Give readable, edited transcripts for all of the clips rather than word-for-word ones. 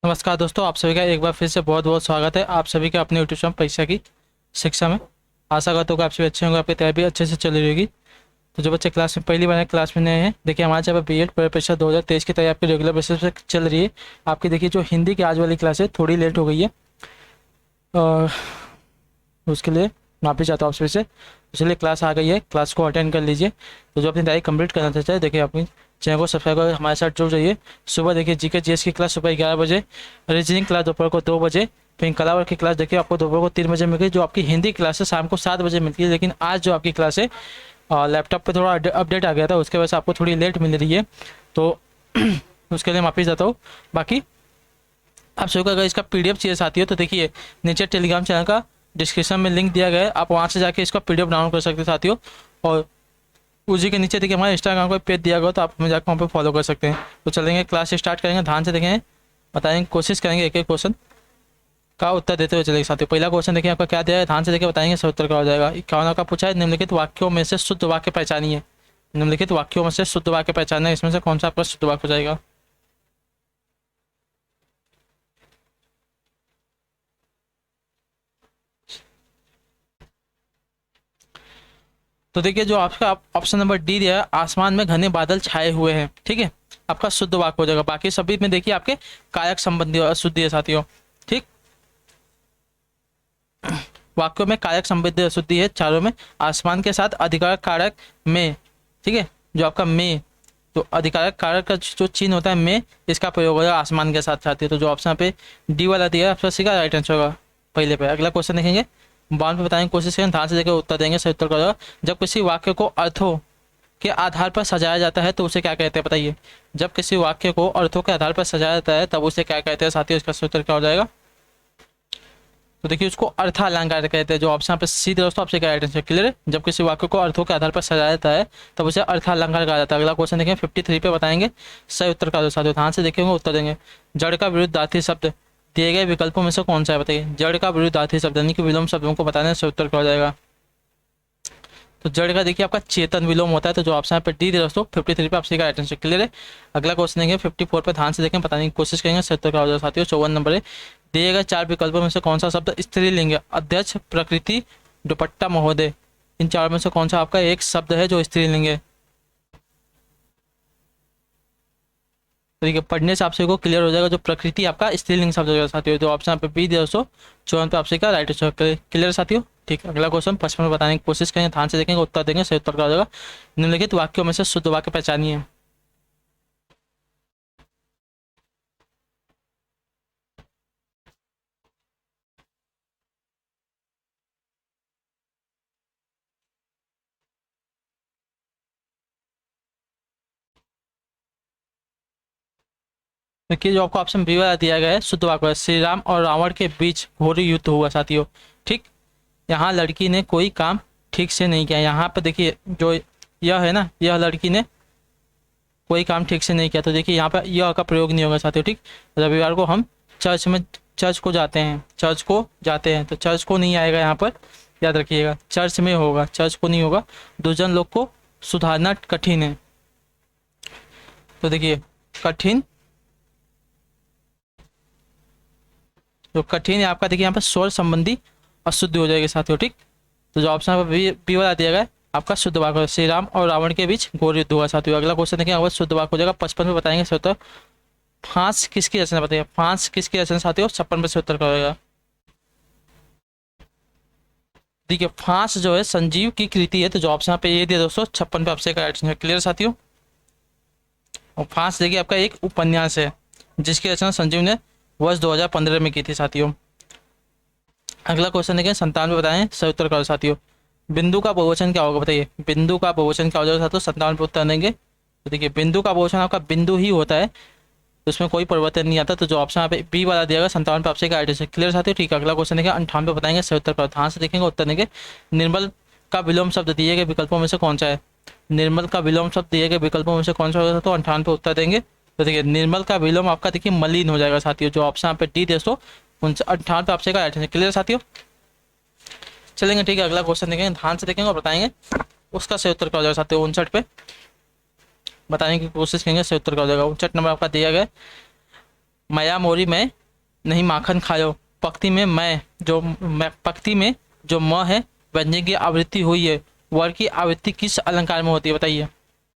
नमस्कार दोस्तों, आप सभी का एक बार फिर से बहुत बहुत स्वागत है आप सभी का अपने यूट्यूब चैनल परीक्षा की शिक्षा में। आशा करता हूँ कि आप सभी अच्छे होंगे, आपकी तैयारी भी अच्छे से चल रही होगी। तो जो बच्चे क्लास में पहली बार क्लास में नए हैं, देखिए हमारे यहाँ पर बीएड परीक्षा 2023 की तैयारी आपकी रेगुलर बेसिस पे चल रही है। आपकी देखिए जो हिंदी की आज वाली क्लास है थोड़ी लेट हो गई है, और उसके लिए माफ़ी चाहता हूँ आप सभी से। इसलिए क्लास आ गई है, क्लास को अटेंड कर लीजिए। तो जो अपनी तैयारी कंप्लीट करना चाहते हैं, देखिए अपनी चैनल को सब्सक्राइब कर हमारे साथ जुड़ जाइए। सुबह देखिए जीके जीएस की क्लास सुबह 11 बजे, रीजनिंग क्लास दोपहर को 2 बजे, फिर कला की क्लास देखिए आपको दोपहर को 3 बजे मिल गई। जो आपकी हिंदी क्लास है शाम को 7 बजे मिलती है, लेकिन आज जो आपकी क्लास है लैपटॉप पे थोड़ा अपडेट आ गया था, उसके वजह से आपको थोड़ी लेट मिल रही है। तो उसके लिए माफ़ी चाहता हूँ। बाकी आप सभी को अगर इसका पीडीएफ चाहिए साथी हो तो देखिए नीचे टेलीग्राम चैनल का डिस्क्रिप्शन में लिंक दिया गया है, आप वहाँ से जाके इसका पीडीएफ डाउनलोड कर सकते हैं साथियों। और उसी के नीचे देखिए हमारे इंस्टाग्राम का पेज दिया गया, तो आप हमें जाकर वहाँ पे फॉलो कर सकते हैं। तो चलेंगे क्लास स्टार्ट करेंगे, ध्यान से देखेंगे, बताएंगे, कोशिश करेंगे एक एक क्वेश्चन का उत्तर देते हुए चलेंगे साथियों। पहला क्वेश्चन देखिए आपका क्या दिया है, ध्यान से देखिए बताएंगे, सब उत्तर का हो जाएगा। 51 का पूछा है, निम्नलिखित वाक्यों में से शुद्ध वाक्य पहचानिए। निम्नलिखित वाक्यों में से शुद्ध वाक्य पहचानना है, इसमें से कौन सा आपका शुद्ध वाक्य हो जाएगा। तो देखिए जो आपका ऑप्शन नंबर डी दिया है, आसमान में घने बादल छाए हुए हैं, ठीक है, आपका शुद्ध वाक्य हो जाएगा। बाकी सभी में देखिए आपके कारक संबंधी अशुद्धि है साथियों, ठीक। वाक्यों में कारक संबंधी अशुद्धि है चारों में, आसमान के साथ अधिकारक कारक में, ठीक है, जो आपका में, तो अधिकारक कारक का जो चिन्ह होता है में, इसका प्रयोग होगा आसमान के साथ साथियों। तो जो ऑप्शन पे डी वाला दिया है आपका सी का राइट आंसर होगा पहले पे। अगला क्वेश्चन देखेंगे, बाउंड पे बताने की कोशिश करें, ध्यान से देखकर उत्तर देंगे, सही उत्तर का होगा। जब किसी वाक्य को अर्थों के आधार पर सजाया जाता है तो उसे क्या कहते हैं, बताइए। जब किसी वाक्य को अर्थों के आधार पर सजाया जाता है तब उसे क्या कहते हैं साथियों, इसका सही उत्तर क्या हो जाएगा। तो देखिए उसको अर्थालंकार कहते हैं, जो ऑप्शन पे सी दोस्तों आपसे क्या राइट आंसर क्लियर है। जब किसी वाक्य को अर्थों के आधार पर सजाया जाता है तब उसे अर्थालंकार कहा जाता है। अगला क्वेश्चन देखें 53 पे, बताएंगे सही उत्तर का साथियों, ध्यान से देखेंगे उत्तर देंगे। जड़ का विरुद्धार्थी शब्द दिए गए विकल्पों में से कौन सा है, बताइए। जड़ का विरुद्धार्थी शब्द यानी कि विलोम शब्दों को बताने से उत्तर क्या हो जाएगा। तो जड़ का देखिए आपका चेतन विलोम होता है, तो जो ऑप्शन पे डी दोस्तों 53 पे आपसे का राइट आंसर क्लियर है। अगला क्वेश्चन देंगे 54 पे, ध्यान से देखें, बताने की कोशिश करेंगे, सही उत्तर क्या हो जाएगा साथियों। 54 नंबर है, दिए गए 4 विकल्पों में से कौन सा शब्द स्त्रीलिंग है। अध्यक्ष, प्रकृति, दुपट्टा, महोदय, इन चार में से कौन सा आपका एक शब्द है जो स्त्रीलिंग है। तो देखिए पढ़ने से आपसे को क्लियर हो जाएगा, जो प्रकृति आपका स्त्रीलिंग शब्द हो जाएगा साथियों। तो ऑप्शन पे बी दोस्तों 54 पे आपसे का राइट आंसर क्लियर साथियों, ठीक। अगला क्वेश्चन 55 में बताने की कोशिश करेंगे, ध्यान से देखेंगे, उत्तर देंगे, सही उत्तर क्या हो जाएगा। निम्नलिखित वाक्यों में से शुद्ध वाक्य पहचानिए। देखिए जो आपको ऑप्शन बी वाला दिया गया है शुद्ध वाक्य, श्री राम और रावण के बीच घोर युद्ध हुआ साथियों, ठीक। यहाँ लड़की ने कोई काम ठीक से नहीं किया, यहाँ पर देखिए जो यह है ना, यह लड़की ने कोई काम ठीक से नहीं किया, तो देखिए यहाँ पर यह का प्रयोग नहीं होगा साथियों, ठीक। रविवार को हम चर्च को जाते हैं, तो चर्च को नहीं आएगा यहाँ पर, याद रखिएगा, चर्च में होगा, चर्च को नहीं होगा। दुर्जन लोग को सुधारना कठिन है, तो देखिए कठिन, जो कठिन है आपका देखिए यहाँ पर स्वर संबंधी अशुद्धि हो जाएगी साथियों, ठीक। तो जो ऑप्शन बी वाला दिया गया है आपका शुद्ध वाक्य, श्री राम और रावण के बीच घोर युद्ध हुआ साथियों। अगला क्वेश्चन देखिए आपका शुद्ध वाक्य हो जाएगा 55 में, बताएंगे सही उत्तर। फांस किसकी रचना, बताइए। फांस किसकी रचना साथियों, 56 में से उत्तर क्या होगा। देखिए फांस जो है संजीव की कृति है, तो जो ऑप्शन पे ये दिया दोस्तों 56 पे आपसे क्लियर साथियों। और फांस देखिए आपका एक उपन्यास है जिसकी रचना संजीव ने वर्ष 2015 में की थी साथियों। अगला क्वेश्चन देखिए 57 पे, बताएं सही उत्तर करो साथियों। बिंदु का बहुवचन क्या होगा, बताइए। बिंदु का बहुवचन क्या हो जाएगा साथियों, 57 पे उत्तर देंगे। तो देखिए बिंदु का बहुवचन आपका बिंदु ही होता है, तो उसमें कोई परिवर्तन नहीं आता। तो जो ऑप्शन पे बी वाला दिया गया 57 पे आपसे राइट आंसर क्लियर साथियों, ठीक है। अगला क्वेश्चन देखिए 58 पे, बताएंगे सही उत्तर करो, ध्यान से देखेंगे, उत्तर देंगे। निर्मल का विलोम शब्द दिए गए विकल्पों में से कौन सा है। निर्मल का विलोम शब्द दिए गए विकल्पों में से कौन सा होगा, तो 58 पे उत्तर देंगे। तो देखिए निर्मल का विलोम आपका देखिए मलिन हो जाएगा साथियों, जो ऑप्शन पे डी दोस्तों 58 पे आपसे का राइट आंसर क्लियर साथियों। चलेंगे, ठीक है। अगला क्वेश्चन देखेंगे, ध्यान से देखेंगे और बताएंगे उसका सही उत्तर क्या हो जाएगा साथियों। 59 पे बताने की कोशिश करेंगे, सही उत्तर क्या हो जाएगा। 59 नंबर आपका दिया गया मया मोरी मैं नहीं माखन खायो। पंक्ति में पंक्ति में जो म है व्यंजन की आवृत्ति हुई है, वर की आवृत्ति किस अलंकार में होती है बताइए।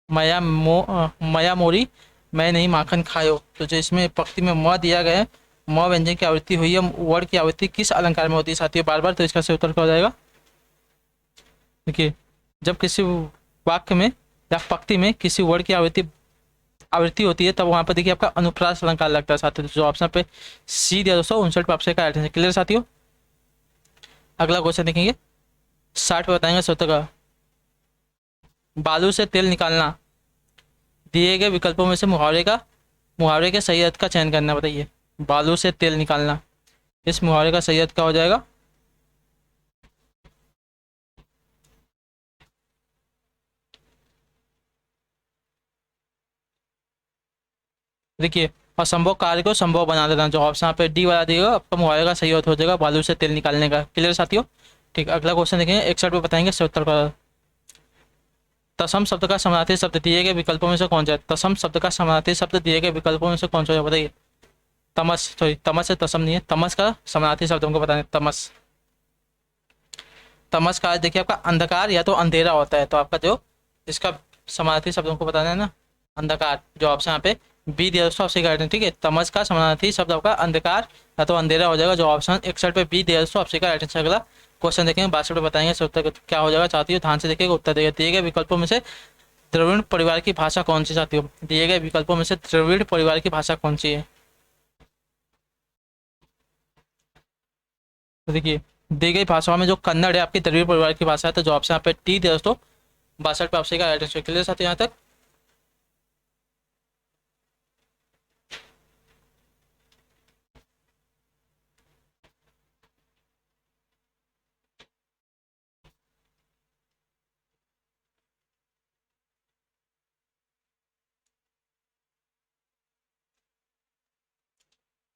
मया मोरी मैं नहीं माखन खायो, तो जो इसमें पंक्ति में म दिया गया है, म व्यंजन की आवृत्ति हुई है, वर की आवृत्ति किस अलंकार में होती है साथियों बार बार, तो इसका सही उत्तर क्या हो जाएगा। देखिए, जब किसी वाक्य में या पंक्ति में किसी वर्ड की आवृत्ति होती है, तब वहां पर देखिए आपका अनुप्रास अलंकार लगता है साथियों। जो ऑप्शन पे सी दिया दोस्तों 59 पे आपसे का आंसर क्लियर साथियों। अगला क्वेश्चन देखेंगे, 60 पे बताएंगे सूत्र का। बालू से तेल निकालना, दिए गए विकल्पों में से मुहावरे के सही अर्थ का चयन करना बताइए। बालू से तेल निकालना, इस मुहावरे का सही अर्थ क्या हो जाएगा। देखिए, असंभव कार्य को संभव बना देना, जो ऑप्शन यहाँ पे डी वाला दिएगा आपका मुहावरे का सही अर्थ हो जाएगा बालू से तेल निकालने का। क्लियर साथियों। ठीक, अगला क्वेश्चन देखेंगे, 61 पे बताएंगे सही उत्तर का। तसम शब्द का समानार्थी शब्द दिए गए विकल्पों में से कौन सा है। तसम शब्द का समानार्थी शब्द दिए गए विकल्पों में से कौन सा है बताइए। तमस, सॉरी तमस से तसम नहीं है, तमस का समानार्थी शब्द हमको बताना है। तमस, तमस का देखिए आपका अंधकार या तो अंधेरा होता है, तो आपका जो इसका समानार्थी शब्द हमको बताना है ना अंधकार, जो ऑप्शन यहाँ पे बी दिया दोस्तों आपसे गाइड। ठीक है, तमस का समानार्थी शब्द आपका अंधकार या तो अंधेरा हो जाएगा, जो ऑप्शन 61 पे बी दिया दोस्तों आपसे का। अगला क्वेश्चन देखेंगे, 62 पे बताएंगे इसका उत्तर क्या हो जाएगा चाहती हो, ध्यान से देखिएगा उत्तर देगा। दिए गए विकल्पों में से द्रविड़ परिवार की भाषा कौन सी चाहती हो। दिए गए विकल्पों में से द्रविड़ परिवार की भाषा कौन सी है। तो देखिए, दी गई भाषाओं में जो कन्नड़ है आपकी द्रविड़ परिवार की भाषा है, तो जो ऑप्शन यहाँ पे टी दिया दोस्तों 62 पे आपसे का एड्रेस क्लियर साथ यहाँ तक।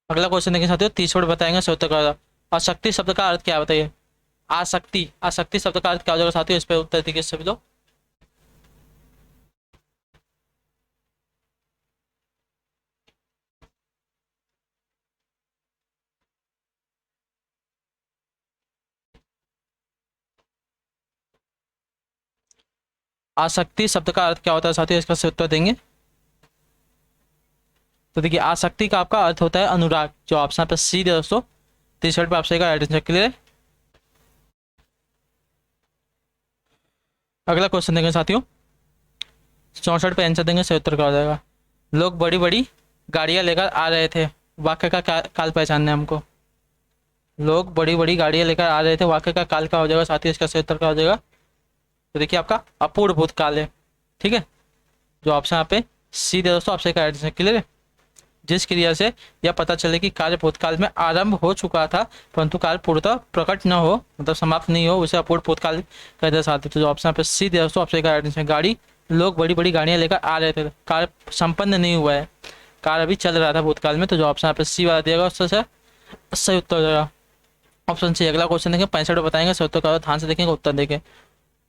अगला क्वेश्चन देखिए साथियों, 30 वर्ड बताएंगे सही उत्तर का। आसक्ति शब्द का अर्थ क्या है बताइए। आसक्ति, आसक्ति शब्द का अर्थ क्या हो जाएगा साथियों, इस पर उत्तर दीजिए सभी लोग। आसक्ति शब्द का अर्थ क्या होता है साथियों, इसका सही उत्तर देंगे। तो देखिए, आसक्ति का आपका अर्थ होता है अनुराग, जो ऑप्शन पे सी दिया दोस्तों 30 वर्ड पे आपसे का एड्रेस क्लियर। अगला क्वेश्चन देंगे साथियों, 64 पे आंसर देंगे सही उत्तर क्या हो जाएगा। लोग बड़ी बड़ी गाड़ियां लेकर आ रहे थे, वाक्य का काल पहचानना है हमको। लोग बड़ी बड़ी गाड़ियां लेकर आ रहे थे, वाक्य का काल का हो जाएगा साथियों, इसका सही उत्तर क्या हो जाएगा। तो देखिए आपका अपूर्ण भूतकाल है। ठीक है, जो ऑप्शन यहाँ पे सी दे दोस्तों आपसे का एड्रेस क्लियर है। जिस क्रिया से यह पता चले कि कार्य भूतकाल में आरंभ हो चुका था परंतु कार्य पूर्णतः प्रकट न हो, मतलब समाप्त नहीं हो, उसे अपूर्ण भूतकाल कहते हैं। तो जो ऑप्शन पे सी दे दोस्तों आपसे का एड्रेस है। गाड़ी, लोग बड़ी बड़ी गाड़ियां लेकर आ रहे थे, कार्य संपन्न नहीं हुआ है, कार्य अभी चल रहा था भूतकाल में, तो जो ऑप्शन पे सी वाला दिएगा उससे सही उत्तर हो जाएगा ऑप्शन सी। अगला क्वेश्चन देखेंगे, 65 बताएंगे सही उत्तर का, ध्यान से देखेंगे उत्तर देखें।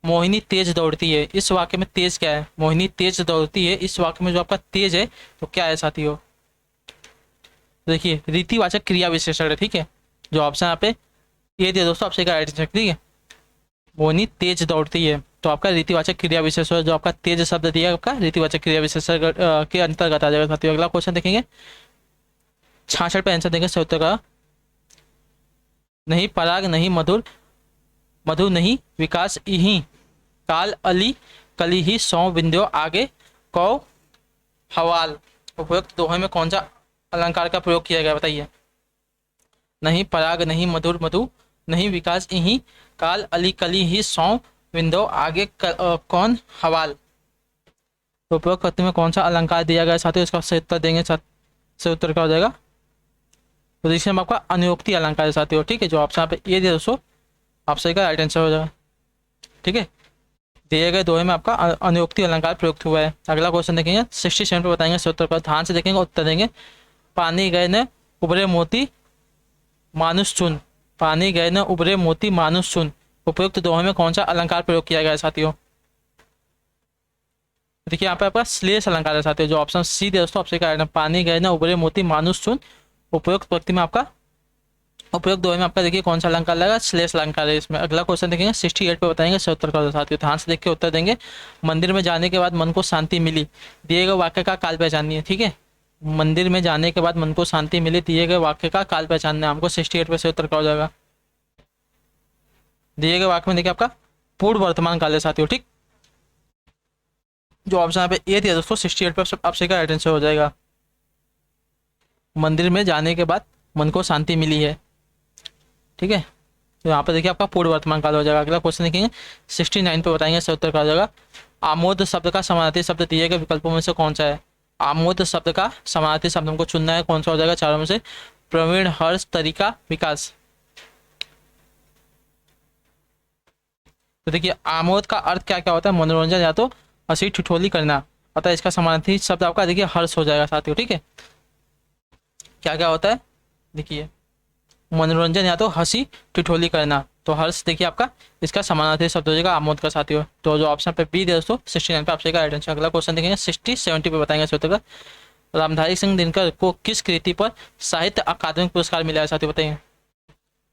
मोहिनी तेज दौड़ती है, इस वाक्य में तेज क्या है। मोहिनी तेज दौड़ती है, इस वाक्य में जो आपका तेज है तो क्या है साथियों। देखिए, रीतिवाचक क्रिया विशेषण है। ठीक है, जो ऑप्शन यहाँ पे ये दिया दोस्तों आपसे का ठीक है। मोहिनी तेज दौड़ती है, तो आपका रीतिवाचक क्रिया विशेषण, जो आपका तेज शब्द दिया आपका रीतिवाचक क्रिया विशेषण के अंतर्गत आ जाएगा साथियों। अगला क्वेश्चन देखेंगे, 66 पे आंसर देंगे सही उत्तर का। नहीं पराग नहीं मधुर, मधु नहीं विकास इही, काल अली कली ही सौ बिंदु आगे कौ हवाल। उपयुक्त दोहे में कौन सा अलंकार का प्रयोग किया गया बताइए। नहीं पराग नहीं मधुर मधु नहीं विकास इही, काल अली कली ही सौ बिंदु आगे कौन हवाल। तो उपयोग करते में कौन सा अलंकार दिया गया साथियों, इसका सही उत्तर देंगे। सही उत्तर क्या हो जाएगा। तो देखिए हम आपका अनुयोक्ति अलंकार है साथियों। ठीक है, जो ऑप्शन यहाँ पे ये दिया दोस्तों आप सही का राइट आंसर हो जाएगा। ठीक है, दिए गए दोहे में आपका अनुयोक्ति अलंकार प्रयुक्त हुआ है। अगला क्वेश्चन देखेंगे, 67 पे बताएंगे सही उत्तर का, ध्यान से देखेंगे उत्तर देंगे। पानी गए न उभरे मोती मानुष चुन, पानी गए न उभरे मोती मानुष चुन, उपयुक्त दोहे में कौन सा अलंकार प्रयोग किया गया है साथियों। देखिए यहाँ पे आपका श्लेष अलंकार है साथियों, जो ऑप्शन सी दे दोस्तों आपसे क्या है, पानी गए न उभरे मोती मानुष चुन, उपयुक्त व्यक्ति में आपका उपयुक्त दोहे में आपका देखिए कौन सा अलंकार लगेगा, श्लेष अलंकार है इसमें। अगला क्वेश्चन देखेंगे 68 पे बताएंगे सही उत्तर का साथियों, ध्यान से देख के उत्तर देंगे। मंदिर में जाने के बाद मन को शांति मिली, दिए गए वाक्य का काल पहचानिए। ठीक है, मंदिर में जाने के बाद मन को शांति मिली, दिए गए वाक्य का काल पहचानना है हमको। 68 पे सही उत्तर का हो जाएगा। दिए गए वाक्य में देखिए आपका पूर्व वर्तमान काल है साथियों। ठीक, जो ऑप्शन यहाँ पे ए दिया दोस्तों 68 पे आपसे का आंसर हो जाएगा। मंदिर में जाने के बाद मन को शांति मिली है। ठीक है, तो यहाँ पे देखिए आपका पूर्व वर्तमान काल हो जाएगा। अगला क्वेश्चन देखेंगे 69 पे बताएंगे सही उत्तर का हो जाएगा। आमोद शब्द का समानार्थी शब्द दिए गए विकल्पों में से कौन सा है। आमोद शब्द का समानार्थी शब्द हमको चुनना है, कौन सा हो जाएगा चारों में से। प्रवीण, हर्ष, तरीका, विकास। तो देखिए आमोद का अर्थ क्या क्या होता है, मनोरंजन या तो हंसी ठिठोली करना, अतः इसका समानार्थी शब्द आपका देखिए हर्ष हो जाएगा साथियों। ठीक है, क्या क्या होता है देखिए, मनोरंजन या तो हंसी ठिठोली करना, तो हर्ष देखिए आपका इसका समानार्थी शब्द हो जाएगा आमोद का साथियों। तो जो ऑप्शन पे बी दे दोस्तों 69 पे आपसे का राइट आंसर। अगला क्वेश्चन देखेंगे 60-70 पे बताएंगे सही उत्तर का। रामधारी सिंह दिनकर को किस कृति पर साहित्य अकादमी पुरस्कार मिला है साथियों, बताइए।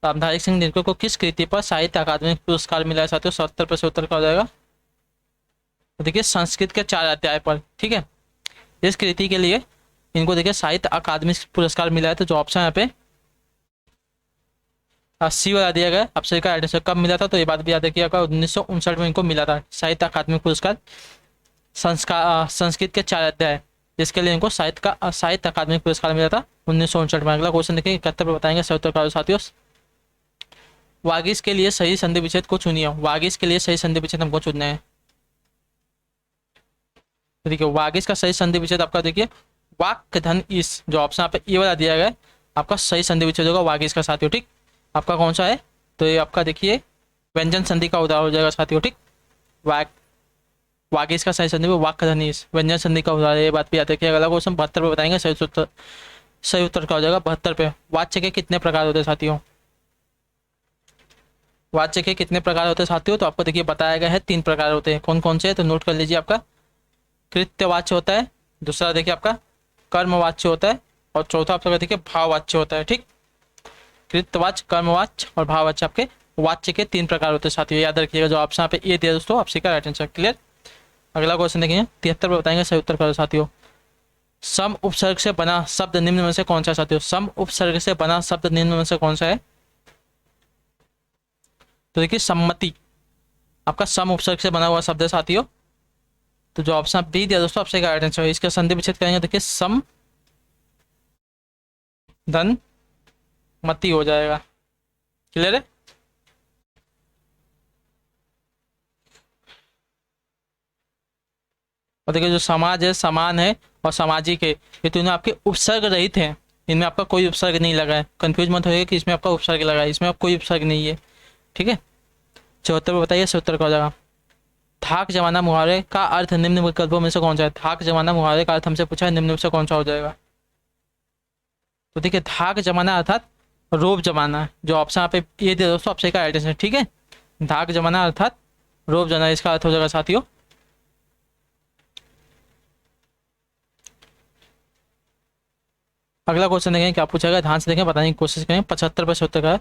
रामधारी सिंह दिनकर को किस कृति पर साहित्य अकादमी पुरस्कार मिला है साथियों। 70 पे से उत्तर का हो जाएगा। तो देखिए संस्कृत के 4 अध्याय पर। ठीक है, इस कृति के लिए इनको देखिए साहित्य अकादमी पुरस्कार मिला है। तो जो ऑप्शन यहाँ पे सी वाला दिया गया आपसे का आंसर कब मिला था, तो ये बात भी याद रखिएगा 1959 में इनको मिला था साहित्य अकादमी पुरस्कार। संस्कृत के 4 अध्याय जिसके लिए इनको साहित्य अकादमी पुरस्कार मिला था 1959 में। अगला क्वेश्चन देखिए 71 पे बताएंगे सही उत्तर का साथियों। वागीश के लिए सही संधि विच्छेद को चुनिए। वागीश के लिए सही संधि विच्छेद हमको चुनना है। तो देखिए वागीश का सही संधि विच्छेद आपका देखिए वाक्य धन इस, जो ऑप्शन आप ये वाला दिया गया है आपका सही संधि विच्छेद होगा वागीश का साथियों। ठीक, आपका कौन सा है, तो ये आपका देखिए व्यंजन संधि का उदाहरण हो जाएगा साथियों। ठीक, वागीश का सही संधि वाक्य धन इस, व्यंजन संधि का उदाहरण, ये बात भी याद रखिए। अगला क्वेश्चन 72 पे बताएंगे सही उत्तर का हो जाएगा 72 पे। वाच्य के कितने प्रकार होते हैं साथियों। वाच्य के कितने प्रकार होते हैं साथियों, तो आपको देखिए बताया गया है 3 प्रकार होते हैं। कौन कौन से है, तो नोट कर लीजिए। आपका कृत्यवाच्य होता है, दूसरा देखिए आपका कर्मवाच्य होता है, और चौथा आपका देखिए भाववाच्य होता है। ठीक, कृत्यवाच्य, कर्मवाच्य और भाववाच्य आपके वाच्य के 3 प्रकार होते हैं साथियों, याद रखिएगा। जो ऑप्शन पे ये दिया दोस्तों आपसे का राइट आंसर। क्लियर। अगला क्वेश्चन देखेंगे 73 पे बताएंगे सही उत्तर करो साथियों। सम उपसर्ग से बना शब्द निम्न में से कौन सा है साथियों। सम उपसर्ग से बना शब्द निम्न में से कौन सा है, तो देखिए सम्मति आपका सम उपसर्ग से बना हुआ शब्द है साथियों। तो जो ऑप्शन बी दिया दोस्तों आपसे राइट आंसर है। इसका संधि विच्छेद करेंगे देखिए सम धन मति हो जाएगा। क्लियर है। और देखिए जो समाज है, समान है और सामाजिक है, ये तीनों आपके उपसर्ग रहित हैं। इनमें आपका कोई उपसर्ग नहीं लगा है। कंफ्यूज मत होइए कि इसमें आपका उपसर्ग लगा है, इसमें आपका कोई उपसर्ग नहीं है। ठीक है, 74 पे बताइए 70 का हो जाएगा। थाक जमाना मुहावरे का अर्थ निम्न विकल्पों में से कौन सा है। थाक जमाना मुहावरे का अर्थ हमसे पूछा है, निम्न में से कौन सा हो जाएगा। तो देखिए धाक जमाना अर्थात रोब जमाना, जो ऑप्शन आप ये दे दोस्तों आपसे का राइट आंसर। ठीक है, धाक जमाना अर्थात रोब जमाना इसका अर्थ हो जाएगा साथियों। अगला क्वेश्चन देखें क्या पूछेगा, ध्यान से देखें, बताने की कोशिश करें। 75 पे 70 का है।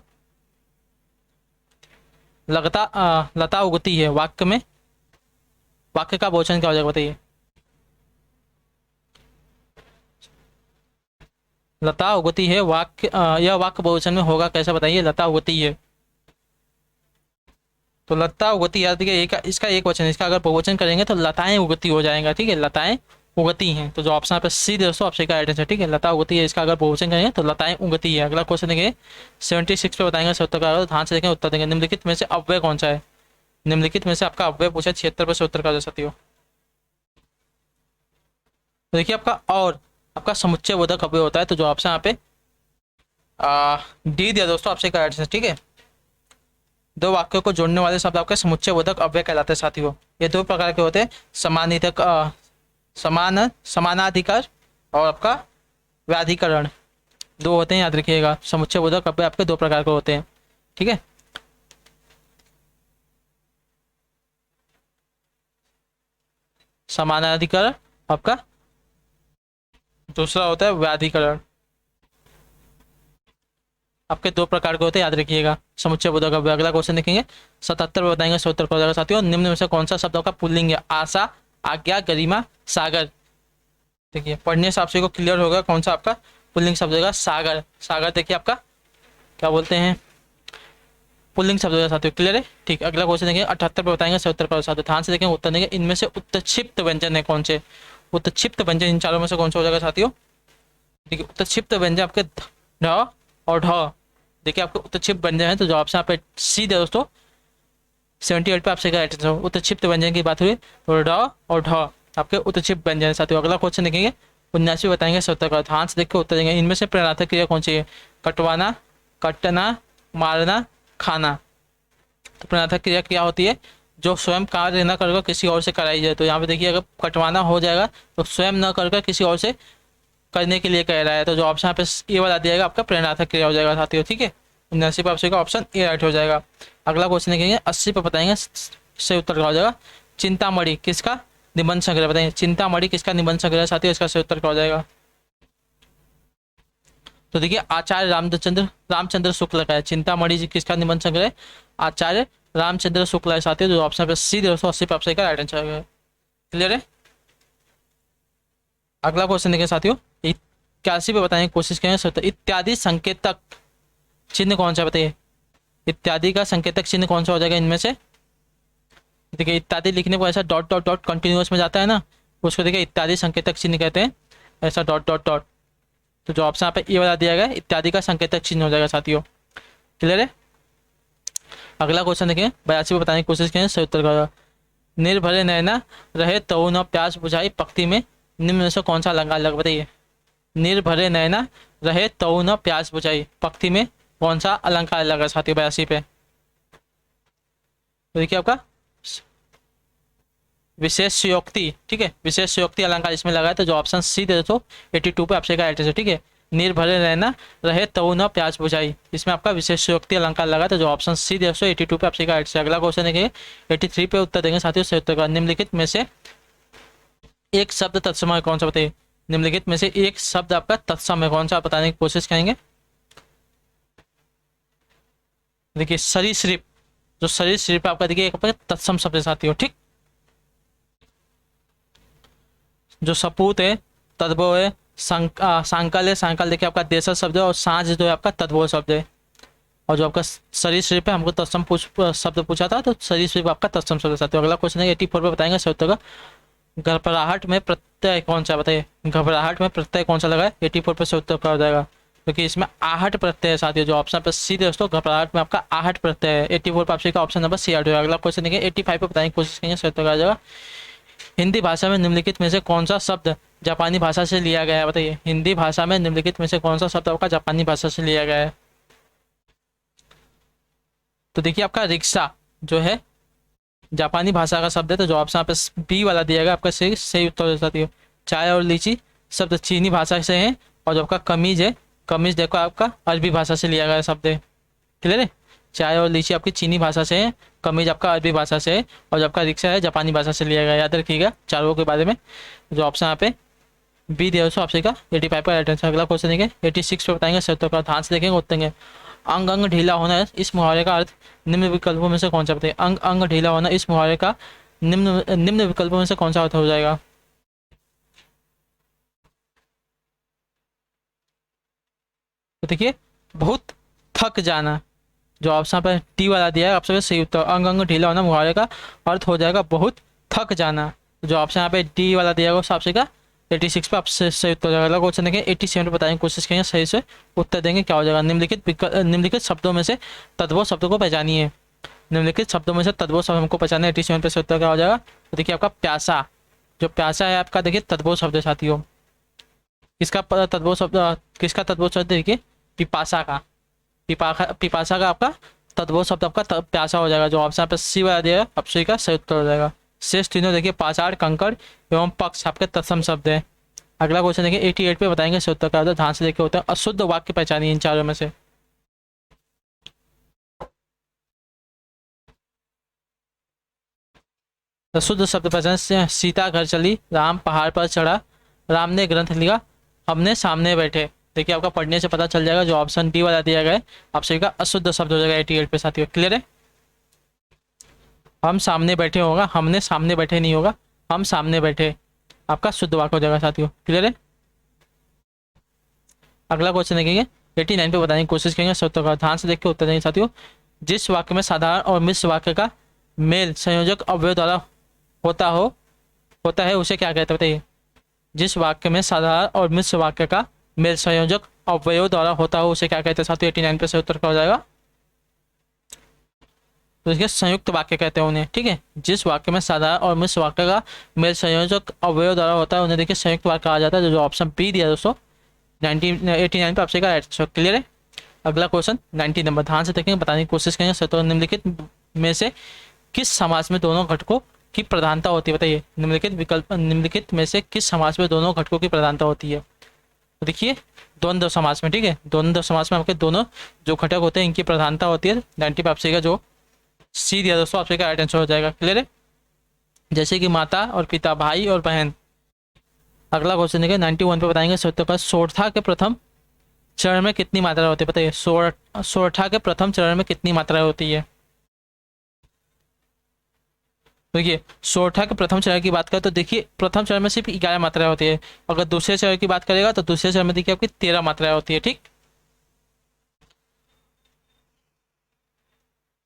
लता उगती है वाक्य में, वाक्य का बहुवचन क्या हो जाएगा बताइए। लता उगती है वाक्य, यह वाक्य बहुवचन में होगा कैसे बताइए। लता उगती है, तो लता उगती है देखिए इसका एक वचन, इसका अगर बहुवचन करेंगे तो लताएं उगती हो जाएगा। ठीक है, लताएं उगती हैं, तो जो ऑप्शन पे सी दोस्तों आपसे का राइट आंसर। ठीक है, लता उगती है, इसका अगर बहुवचन करेंगे तो लताएं उगती है। अगला क्वेश्चन देखेंगे 76 पे बताएंगे सही उत्तर का। ध्यान से देखें उत्तर देंगे। निम्नलिखित में से अव्यय कौन सा है। निम्नलिखित में से आपका अव्यय पूछा 76 पे से उत्तर का दे सकती हो। तो देखिए आपका और आपका समुच्चय बोधक अव्यय होता है, तो जो ऑप्शन यहाँ पे डी दिया दोस्तों आपसे का राइट आंसर। ठीक है, 2 वाक्यों को जोड़ने वाले शब्द आपके समुच्चय बोधक अव्यय कहलाते हैं साथियों। ये 2 प्रकार के होते हैं, समानाधिकार और आपका व्याधिकरण, 2 होते हैं, याद रखिएगा। समुच्चय बोधक अव्यय आपके 2 प्रकार के होते हैं। ठीक है, समानाधिकरण आपका, दूसरा होता है व्याधिकरण। आपके दो प्रकार के होते हैं, याद रखिएगा। समुच्चय बोधक अव्यय। अगला क्वेश्चन देखेंगे 77 बताएंगे, 77 का हो जाएगा साथियों। निम्न में से कौन सा शब्द का पुल्लिंग है? आशा, आज्ञा, गरिमा, सागर। देखिए पढ़ने से आपसे को क्लियर होगा कौन सा आपका पुल्लिंग शब्द होगा। सागर। सागर देखिए आपका क्या बोलते हैं, पुल्लिंग शब्द होगा साथियों। क्लियर है? ठीक। अगला क्वेश्चन देखेंगे 78 पर बताएंगे, 77 पर साथियों। ध्यान से देखेंगे उत्तर देंगे। इनमें से उत्तरक्षिप्त व्यंजन है कौन से? उत्तरक्षिप्त व्यंजन इन चारों में से कौन सा हो जाएगा साथियों? देखिए उत्तरक्षिप्त व्यंजन आपके ढ और ढ। देखिए आपके उत्तरक्षिप्त व्यंजन है तो जवाब से आप सी दे दोस्तों। 78 पे आपसे क्या उत्तरक्षिप्त व्यंजन की बात हुई तो ढ और ढ आपके उत्तरक्षिप्त व्यंजन है साथियों। अगला क्वेश्चन देखेंगे 79 बताएंगे, 70 का। ध्यान से देख के उत्तर देंगे। इनमें से प्रेरणार्थक क्रिया कौन सी है? कटवाना, कटना, मारना, खाना। तो प्रेरणार्थक क्रिया क्या होती है? जो स्वयं कार्य न करके किसी और से कराई जाए। तो यहाँ पे देखिए अगर कटवाना हो जाएगा तो स्वयं न करके किसी और से करने के लिए कह रहा है, तो जो ऑप्शन यहाँ पे ए वाला दिया जाएगा आपका प्रेरणार्थक क्रिया हो जाएगा साथियों। ठीक है, 79 पे आपसे ऑप्शन ए राइट हो जाएगा। अगला क्वेश्चन देखेंगे 80 पे बताएंगे, सही उत्तर क्या हो जाएगा? चिंतामणि किसका निबंध संग्रह? बताएंगे चिंतामणि किसका निबंध संग्रह है साथियों? इसका सही उत्तर क्या हो जाएगा? तो देखिए आचार्य रामचंद्र शुक्ल का है। चिंतामणि जी किसका निबंध संग्रह है? आचार्य रामचंद्र शुक्ल है साथियों। जो ऑप्शन पे सी 280 पे आपसे का राइट आंसर है। क्लियर है? अगला क्वेश्चन देखिए साथियों 81 पे बताएंगे, कोशिश करेंगे। इत्यादि संकेतक चिन्ह कौन सा? बताइए इत्यादि का संकेतक चिन्ह कौन सा हो जाएगा इनमें से? देखिए इत्यादि लिखने को ऐसा डॉट डॉट डॉट कंटिन्यूअस में जाता है ना, उसको देखिए इत्यादि संकेतक चिन्ह कहते हैं, ऐसा डॉट डॉट डॉट। तो जो ऑप्शन यहाँ पे ये वाला दिया गया इत्यादि का संकेतक चिन्ह हो जाएगा साथियों। क्लियर है? अगला क्वेश्चन देखिए 82 पे बताने की कोशिश करें, सही उत्तर का। निर्भरे नैना रहे तऊ न प्यास बुझाई पंक्ति में निम्न में से कौन सा अलंकार लगा? बताइए निर्भरे नैना रहे तऊ न प्यास बुझाई पंक्ति में कौन सा अलंकार लगा साथियों 82 पे? तो देखिए आपका विशेषयोक्ति। ठीक है, विशेषयोक्ति अलंकार इसमें लगा है, तो जो ऑप्शन सी दे दो 82 पे आपसे का राइट है। ठीक है, निर्भरे रहना रहे तऊ न प्यास बुझाई, इसमें आपका विशेषयोक्ति अलंकार लगा, तो जो ऑप्शन सी दे दो 82 पे आपसे का राइट है। अगला क्वेश्चन देखिए 83 पे उत्तर देंगे साथियों, सही उत्तर का। निम्नलिखित में से एक शब्द तत्सम कौन सा? बताइए निम्नलिखित में से एक शब्द आपका तत्सम है कौन सा? बताने की कोशिश करेंगे। देखिए सरीसृप, जो सरीसृप आपका देखिए तत्सम शब्द है साथियों। ठीक, जो सपूत है तद्भव है, सांकल है, सांकल देखिए आपका देशज शब्द है, और साँझ जो है आपका तद्भव शब्द है। और जो आपका सरीसृप है, हमको तत्सम शब्द पूछा था, तो सरीसृप आपका तत्सम शब्द साथियों। अगला क्वेश्चन है 84 पे बताएंगे, सही उत्तर का। घबराहट में प्रत्यय कौन सा? बताइए घबराहट में प्रत्यय कौन सा लगा है? 84 पे सही उत्तर का हो जाएगा, क्योंकि इसमें आहट प्रत्यय है साथियों। जो ऑप्शन पर सी दोस्तों घबराहट में आपका आहट प्रत्यय है। 84 पर आपसे का ऑप्शन नंबर सी आउट होगा। अगला क्वेश्चन देखिए 85 पे बताने की कोशिश करेंगे, सही उत्तर आ जाएगा। हिंदी भाषा में निम्नलिखित में से कौन सा शब्द जापानी भाषा से लिया गया है? बताइए हिंदी भाषा में निम्नलिखित में से कौन सा शब्द आपका जापानी भाषा से लिया गया है? तो देखिए आपका रिक्शा जो है जापानी भाषा का शब्द है, तो जो ऑप्शन यहाँ पे बी वाला दिया गया आपका सही उत्तर हो जाती है। चाय और लीची शब्द चीनी भाषा से है, और जो आपका कमीज है, कमीज देखो आपका अरबी भाषा से लिया गया शब्द है। क्लियर है? चाय और लीची आपकी चीनी भाषा से है, कमीज आपका अरबी भाषा से है, और जो आपका रिक्शा है जापानी भाषा से लिया गया। याद रखिएगा चारों के बारे में। जो ऑप्शन यहाँ पे बी दिया ऑप्शन का 85 का राइट आंसर। अगला क्वेश्चन देखें 86 पे बताएंगे, सही उत्तर का। ध्यान से देखेंगे उत्तर अंग अंग ढीला होना इस मुहावरे का अर्थ निम्न विकल्पों में से कौन सा? बताइए अंग अंग ढीला होना इस मुहावरे का निम्न विकल्पों में से कौन सा अर्थ हो जाएगा? तो देखिए बहुत थक जाना, जो ऑप्शन पर टी वाला दिया है आपसे सही उत्तर। अंग अंग ढीला होना मुहावरे का अर्थ हो जाएगा बहुत थक जाना। जो ऑप्शन यहाँ पे डी वाला दिया है आपसे का 86 पे आपसे सही उत्तर हो जाएगा। अगला क्वेश्चन देखें 87 पे बताने की कोशिश करेंगे, सही से उत्तर देंगे क्या हो जाएगा। निम्नलिखित शब्दों में से तद्भव शब्दों को पहचानिए। निम्नलिखित शब्दों में से तद्भव शब्द हमको पहचाना है। 87 पे सही उत्तर क्या हो जाएगा? तो देखिए आपका प्यासा, जो प्यासा है आपका देखिए तद्भव शब्द है साथियों। किसका तद्भव शब्द? किसका तद्भव शब्द? देखिए पिपासा का। पिपासा का आपका तद्भव शब्द आपका प्यासा हो जाएगा। जो ऑप्शन पे सी वाला दिया है ऑप्शन का सही उत्तर हो जाएगा। शेष तीनों देखिए पाषाण, कंकड़ एवं पक्ष आपके तत्सम शब्द है। अगला क्वेश्चन देखिए 88 पे बताएंगे सही उत्तर का। ध्यान से देखिए होता है अशुद्ध वाक्य पहचानिए इन चारों में से। अशुद्ध शब्द पहचान से सीता घर चली, राम पहाड़ पर चढ़ा, राम ने ग्रंथ लिया, हमने सामने बैठे। देखिए आपका पढ़ने से पता चल जाएगा, जो ऑप्शन डी वाला दिया गया है आप सभी का अशुद्ध शब्द हो जाएगा 88 पे साथियों। क्लियर है? हम सामने बैठे होगा, हमने सामने बैठे नहीं होगा, हम सामने बैठे आपका शुद्ध वाक्य हो जाएगा साथियों। क्लियर है? अगला क्वेश्चन देखेंगे 89 पे बताने की कोशिश करेंगे, सब का ध्यान से देख के उत्तर देंगे साथियों। जिस वाक्य में साधारण और मिश्र वाक्य का मेल संयोजक अवयव द्वारा होता है उसे क्या कहते हैं बताइए। जिस वाक्य में साधारण और मिश्र वाक्य का मेल संयोजक अवयव द्वारा होता हो उसे क्या कहते हैं साथियों। 89 पे सही उत्तर क्या हो जाएगा? तो इसके संयुक्त वाक्य कहते हैं उन्हें। ठीक है, जिस वाक्य में साधारण और मिश्र वाक्य का मेल संयोजक अवयव द्वारा होता है उन्हें देखिए संयुक्त वाक्य कहा जाता है। जो ऑप्शन बी दिया दोस्तों 89 पे आपसे का राइट। क्लियर है? अगला क्वेश्चन 90 नंबर, ध्यान से देखेंगे, बताने की कोशिश करेंगे। सत्तर निम्नलिखित में से किस समास में दोनों घटकों की प्रधानता होती है बताइए। निम्नलिखित में से किस समास में दोनों घटकों की प्रधानता होती है। तो देखिए द्वंद्व समास में। ठीक है, द्वंद्व समास में आपके दोनों जो घटक होते हैं इनकी प्रधानता होती है। 90 पे आपसे का जो सी दिया दोस्तों आपसे का राइट आंसर हो जाएगा। क्लियर है? जैसे कि माता और पिता, भाई और बहन। अगला क्वेश्चन देखिए 91 पे बताएंगे सत्य का सोरठा के प्रथम चरण में कितनी मात्रा होती है बताइए। सोरठा के प्रथम चरण में कितनी मात्रा होती है। देखिए सोरठा के प्रथम चरण की बात करें तो देखिए प्रथम चरण में सिर्फ 11 मात्राएं होती है। अगर दूसरे चरण की बात करेगा तो दूसरे चरण में देखिए आपकी 13 मात्राएं होती है। ठीक,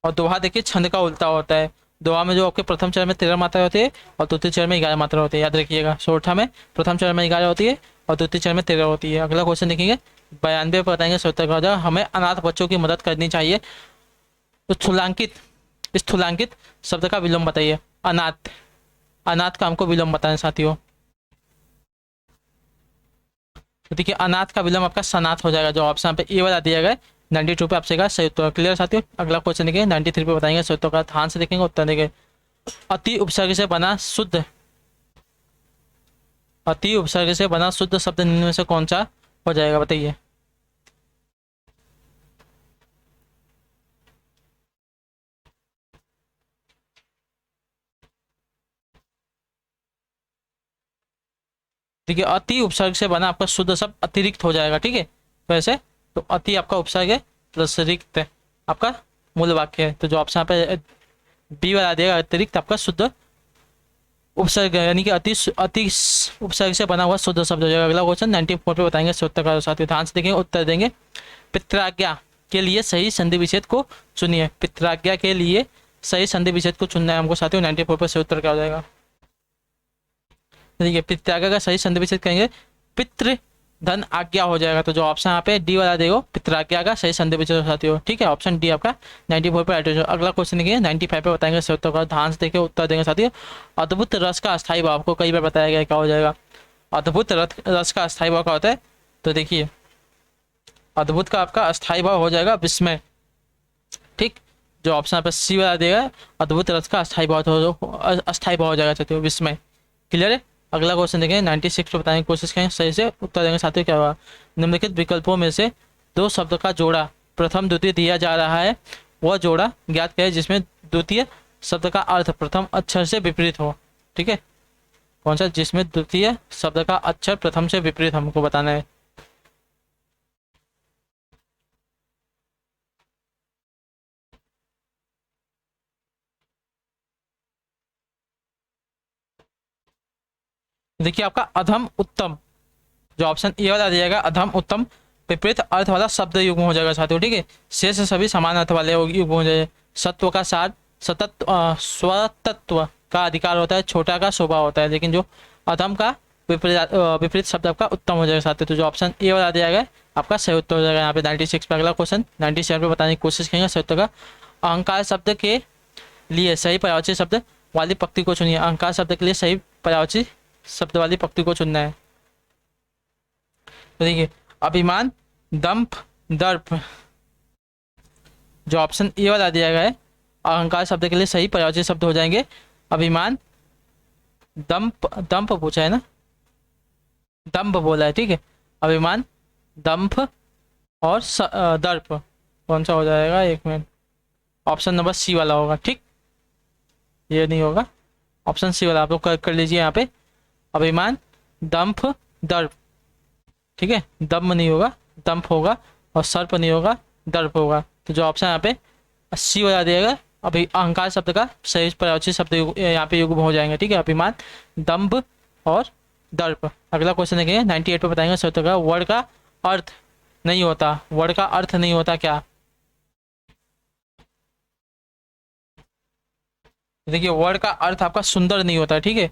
और दोहा देखिए छंद का उल्टा होता है। दोहा में जो आपके प्रथम चरण में 13 मात्राएं होती है और द्वितीय चरण में 11 मात्रा होती है। याद रखिएगा, सोरठा में प्रथम चरण में 11 होती है और द्वितीय चरण में 13 होती है। अगला क्वेश्चन देखेंगे 92 पे बताएंगे सत्तर का हो जाएगा। हमें अनाथ बच्चों की मदद करनी चाहिए। तो स्थूलांकित शब्द का विलोम बताइए। अनाथ, अनाथ का हमको विलोम बताएं साथियों। तो देखिए अनाथ का विलोम आपका सनाथ हो जाएगा। जो ऑप्शन पे ए वाला दिया गया 92 पे आपसे का सही उत्तर। क्लियर साथियों? अगला क्वेश्चन देखिए 93 पे बताएंगे सही उत्तर का, ध्यान से देखेंगे उत्तर देंगे। अति उपसर्ग से बना शुद्ध, अति उपसर्ग से बना शुद्ध शब्द निम्न में से कौन सा हो जाएगा बताइए। देखिए अति उपसर्ग से बना आपका शुद्ध शब्द अतिरिक्त हो जाएगा। ठीक है, वैसे तो अति आपका उपसर्ग है प्लस रिक्त आपका मूल वाक्य है। तो जो ऑप्शन पे बी वाला देगा अतिरिक्त आपका शुद्ध उपसर्ग है, यानी कि अति उपसर्ग से बना हुआ शुद्ध शब्द हो जाएगा। अगला क्वेश्चन 94 पे बताएंगे उत्तर का साथियों, ध्यान से देखेंगे उत्तर देंगे। पित्राज्ञा के लिए सही संधि विच्छेद को चुनिए। पित्राज्ञा के लिए सही संधि विच्छेद को चुनना है हमको साथियों। 94 पे सही उत्तर क्या हो जाएगा। देखिए पित्राज्ञा का सही संधि विच्छेद कहेंगे पितृ धन आज्ञा हो जाएगा। तो जो ऑप्शन यहाँ पे डी वाला देखो पित्राज्ञा का सही संधि विच्छेद साथियों। ठीक है, ऑप्शन डी आपका 94 पे राइट। अगला क्वेश्चन देखिए 95 पे बताएंगे सही उत्तर का, ध्यान से देखिए उत्तर देंगे साथियों। अद्भुत रस का अस्थायी भाव को कई बार बताया गया, क्या हो जाएगा। अद्भुत रस का अस्थायी भाव क्या होता है। तो देखिए अद्भुत का आपका अस्थायी भाव हो जाएगा विस्मय। ठीक, जो ऑप्शन पे सी वाला देगा अद्भुत रस का अस्थायी भाव हो जाएगा साथियों विस्मय। क्लियर है? अगला क्वेश्चन देखें 96 पे बताने की कोशिश करें, सही से उत्तर देंगे साथियों। क्या होगा, निम्नलिखित विकल्पों में से दो शब्द का जोड़ा प्रथम द्वितीय दिया जा रहा है, वह जोड़ा ज्ञात करें जिसमें द्वितीय शब्द का अर्थ प्रथम अक्षर से विपरीत हो। ठीक है, कौन सा, जिसमें द्वितीय शब्द का अक्षर प्रथम से विपरीत हमको बताना है। देखिए आपका अधम उत्तम, जो ऑप्शन ए वाला दिएगा अधम उत्तम विपरीत अर्थ वाला शब्द युग्म हो जाएगा साथियों। ठीक है, शेष सभी समान अर्थ वाले युग्म हो जाएगा। सत्व का सार स्वतत्व का अधिकार होता है, छोटा का शोभा होता है, लेकिन जो अधम का विपरीत शब्द आपका उत्तम हो जाएगा साथियों। तो जो ऑप्शन ए वाला दिया गया आपका सही उत्तर हो जाएगा यहाँ पे 96 पे। अगला क्वेश्चन 97 पे बताने की कोशिश करेंगे सही उत्तर का। अहंकार शब्द के लिए सही पर्यायवाची शब्द वाली पंक्ति को चुनिए। अहंकार शब्द के लिए सही पर्यायवाची शब्द वाली पंक्ति को चुनना है। तो देखिए अभिमान, दंभ, दर्प, जो ऑप्शन ए वाला दिया गया है अहंकार शब्द के लिए सही पर्यायवाची शब्द हो जाएंगे अभिमान, दंभ, दंभ पूछा है ना, दंभ बोला है। ठीक है, अभिमान, दंभ और दर्प कौन सा हो जाएगा, एक मिनट, ऑप्शन नंबर सी वाला होगा। ठीक, ये नहीं होगा, ऑप्शन सी वाला आप लोग कर लीजिए यहाँ पे, अभिमान, दंभ, दर्प। ठीक है, दम्भ नहीं होगा, दम्प होगा, और सर्प नहीं होगा, दर्प होगा। तो जो ऑप्शन यहाँ पे सी बता दिएगा। अभी अहंकार शब्द का सही पर्यायवाची शब्द यहाँ पे युग्म हो जाएंगे, ठीक है, अभिमान, दम्भ और दर्प। अगला क्वेश्चन देखेंगे 98 पे बताएंगे सही उत्तर का। वर्ड का अर्थ नहीं होता, वर्ड का अर्थ नहीं होता क्या? देखिए वर्ड का अर्थ आपका सुंदर नहीं होता है, ठीक है,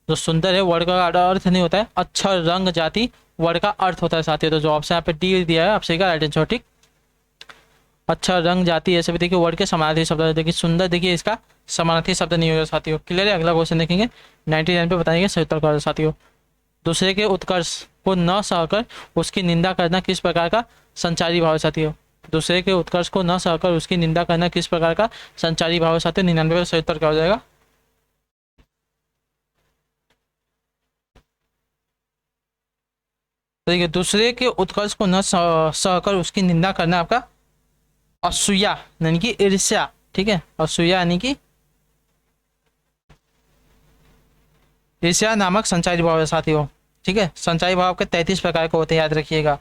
जो सुंदर है वर्ड का अर्थ नहीं होता है। अक्षर रंग जाति वर्ड का अर्थ होता है साथियों। तो जो ऑप्शन यहाँ पे डी दिया है आपसे का राइट आंसर, ठीक। अक्षर रंग जाति ऐसे भी देखिए वर्ड के समानार्थी शब्द है। देखिए सुंदर देखिए इसका समानार्थी शब्द नहीं होगा साथियों। क्लियर है? अगला क्वेश्चन देखेंगे 99 पे बताएंगे सही उत्तर का साथियों। दूसरे के उत्कर्ष को न सहकर उसकी निंदा करना किस प्रकार का संचारी भाव है साथियों? दूसरे के उत्कर्ष को न सहकर उसकी निंदा करना किस प्रकार का संचारी भाव है साथियों? 99 का सही उत्तर क्या हो जाएगा? देखिए दूसरे के उत्कर्ष को न सहकर उसकी निंदा करना आपका असूया यानी कि ईर्ष्या, ठीक है, असूया यानी कि ईर्ष्या नामक संचारी भाव है साथियों, ठीक है। संचारी भाव के 33 प्रकार के होते हैं, याद रखिएगा।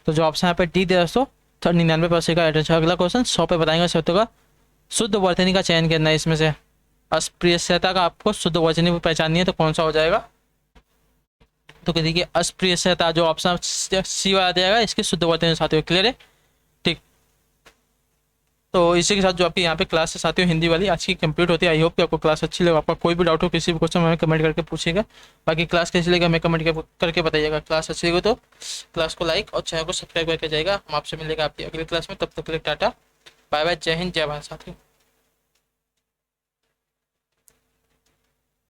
तो जो ऑप्शन यहाँ पे डी दे दोस्तों 99% का एड्रेस। अगला क्वेश्चन 100 पे बताएंगे शब्दों का शुद्ध वर्तनी का चयन करना है। इसमें से अस्पृश्यता का आपको शुद्ध वर्तनी पहचाननी है, तो कौन सा हो जाएगा? तो देखिए अस्पृश्यता जो ऑप्शन सी वाला देगा इसके शुद्ध वर्तनी साथियों। क्लियर है? ठीक। तो इसी के साथ जो आपकी यहाँ पे क्लास है साथियों हिंदी वाली आज की कंप्लीट होती है। आई होप कि आपको क्लास अच्छी लगे। आपका कोई भी डाउट हो किसी भी क्वेश्चन में हमें कमेंट करके पूछिएगा। बाकी क्लास कैसी लगी हमें कमेंट करके बताइएगा। क्लास अच्छी लगी तो क्लास को लाइक और चैनल को सब्सक्राइब करके जाएगा। हम आपसे मिलेगा आपकी अगली क्लास में। तब तक के लिए टाटा बाय बाय, जय हिंद, जय भारत साथियों।